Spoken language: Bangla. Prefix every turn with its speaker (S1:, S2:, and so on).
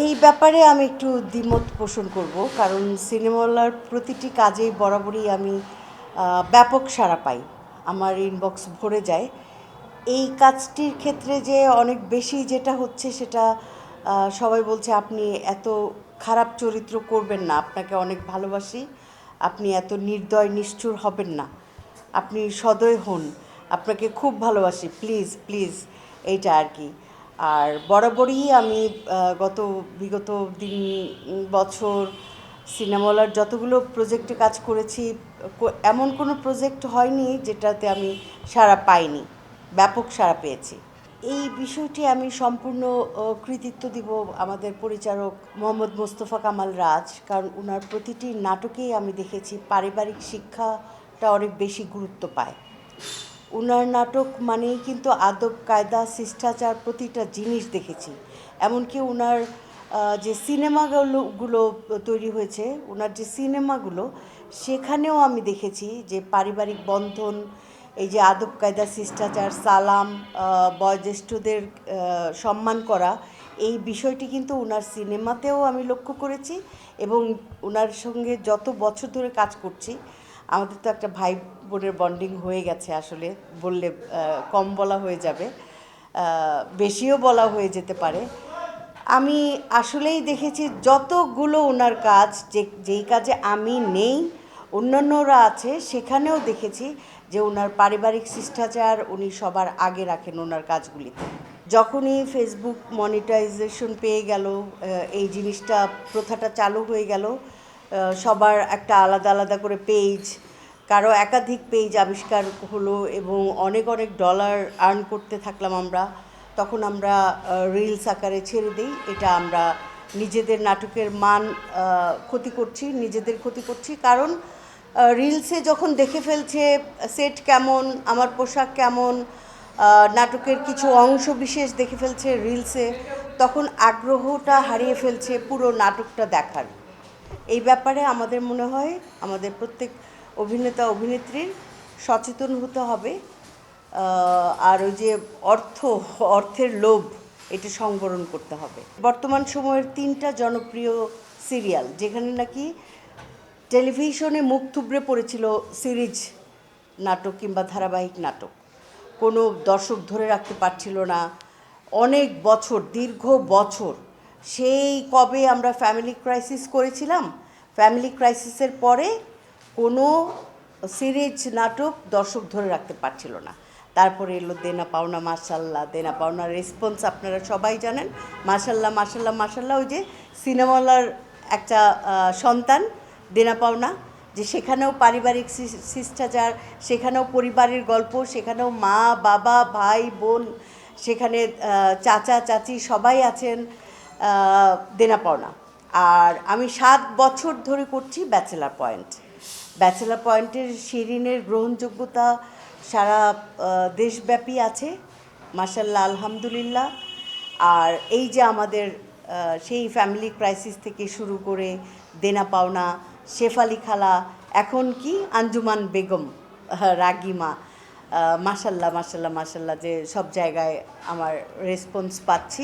S1: এই ব্যাপারে আমি একটু দ্বিমত পোষণ করব, কারণ সিনেমাওয়ালার প্রতিটি কাজেই বরাবরই আমি ব্যাপক সাড়া পাই, আমার ইনবক্স ভরে যায়। এই কাজটির ক্ষেত্রে যে অনেক বেশি যেটা হচ্ছে সেটা সবাই বলছে আপনি এত খারাপ চরিত্র করবেন না, আপনাকে অনেক ভালোবাসি, আপনি এত নির্দয় নিষ্ঠুর হবেন না, আপনি সদয় হন, আপনাকে খুব ভালোবাসি, প্লিজ প্লিজ, এইটা আর কি। আর বরাবরই আমি বিগত দিন বছর সিনেমাওয়ালার যতগুলো প্রজেক্টে কাজ করেছি, এমন কোনো প্রজেক্ট হয়নি যেটাতে আমি সাড়া পাইনি, ব্যাপক সাড়া পেয়েছি। এই বিষয়টি আমি সম্পূর্ণ কৃতিত্ব দিব আমাদের পরিচালক মোহাম্মদ মোস্তফা কামাল রাজ, কারণ ওনার প্রতিটি নাটকেই আমি দেখেছি পারিবারিক শিক্ষাটা অনেক বেশি গুরুত্ব পায়। ওনার নাটক মানেই কিন্তু আদব কায়দা শিষ্টাচার প্রতিটা জিনিস দেখেছি। এমনকি ওনার যে সিনেমাগুলো তৈরি হয়েছে, ওনার যে সিনেমাগুলো, সেখানেও আমি দেখেছি যে পারিবারিক বন্ধন, এই যে আদব কায়দা শিষ্টাচার, সালাম, বয়োজ্যেষ্ঠদের সম্মান করা, এই বিষয়টি কিন্তু ওনার সিনেমাতেও আমি লক্ষ্য করেছি। এবং ওনার সঙ্গে যত বছর ধরে কাজ করছি, আমাদের তো একটা ভাই বোনের বন্ডিং হয়ে গেছে, আসলে বললে কম বলা হয়ে যাবে, বেশিও বলা হয়ে যেতে পারে। আমি আসলেই দেখেছি যতগুলো ওনার কাজ, যেই কাজে আমি নেই, অন্যান্যরা আছে, সেখানেও দেখেছি যে ওনার পারিবারিক শিষ্টাচার উনি সবার আগে রাখেন ওনার কাজগুলিতে। যখনই ফেসবুক মনিটাইজেশন পেয়ে গেল, এই জিনিসটা প্রথাটা চালু হয়ে গেল, সবার একটা আলাদা আলাদা করে পেজ, কারো একাধিক পেজ আবিষ্কার হলো এবং অনেক অনেক ডলার আর্ন করতে থাকলাম আমরা। তখন আমরা রিলস আকারে ছেড়ে দিই। এটা আমরা নিজেদের নাটকের মান ক্ষতি করছি, নিজেদের ক্ষতি করছি, কারণ রিলসে যখন দেখে ফেলছে সেট কেমন, আমার পোশাক কেমন, নাটকের কিছু অংশ বিশেষ দেখে ফেলছে রিলসে, তখন আগ্রহটা হারিয়ে ফেলছে পুরো নাটকটা দেখার। এই ব্যাপারে আমাদের মনে হয় আমাদের প্রত্যেক অভিনেতা অভিনেত্রীর সচেতন হতে হবে। আর ওই যে অর্থের লোভ, এটা সংবরণ করতে হবে। বর্তমান সময়ের 3টা জনপ্রিয় সিরিয়াল, যেখানে নাকি টেলিভিশনে মুখ থুবড়ে পড়েছিল সিরিজ নাটক কিংবা ধারাবাহিক নাটক, কোনো দর্শক ধরে রাখতে পারছিল না অনেক বছর, দীর্ঘ বছর। সেই কবে আমরা ফ্যামিলি ক্রাইসিস করেছিলাম, ফ্যামিলি ক্রাইসিসের পরে কোনো সিরিজ নাটক দর্শক ধরে রাখতে পারছিল না। তারপরে এলো দেনা পাওনা মাশাল্লাহ, দেনা পাওনার রেসপন্স আপনারা সবাই জানেন, মাশাল্লাহ মাশাল্লাহ মাশাল্লাহ। ওই যে সিনেমাওয়ালার একটা সন্তান দেনা পাওনা, যে সেখানেও পারিবারিক শিষ্টাচার, সেখানেও পরিবারের গল্প, সেখানেও মা বাবা ভাই বোন, সেখানে চাচা চাচি সবাই আছেন, দেনা পাওনা। আর আমি 7 বছর ধরে করছি ব্যাচেলার পয়েন্ট। ব্যাচেলার পয়েন্টের শিরিনের গ্রহণযোগ্যতা সারা দেশব্যাপী আছে, মাশাল্লাহ আলহামদুলিল্লাহ। আর এই যে আমাদের সেই ফ্যামিলি ক্রাইসিস থেকে শুরু করে দেনা পাওনা, শেফালি খালা, এখন কি আঞ্জুমান বেগম, রাগিমা, মাশাল্লাহ মাশাল্লাহ মাশাল্লাহ, যে সব জায়গায় আমার রেসপন্স পাচ্ছি।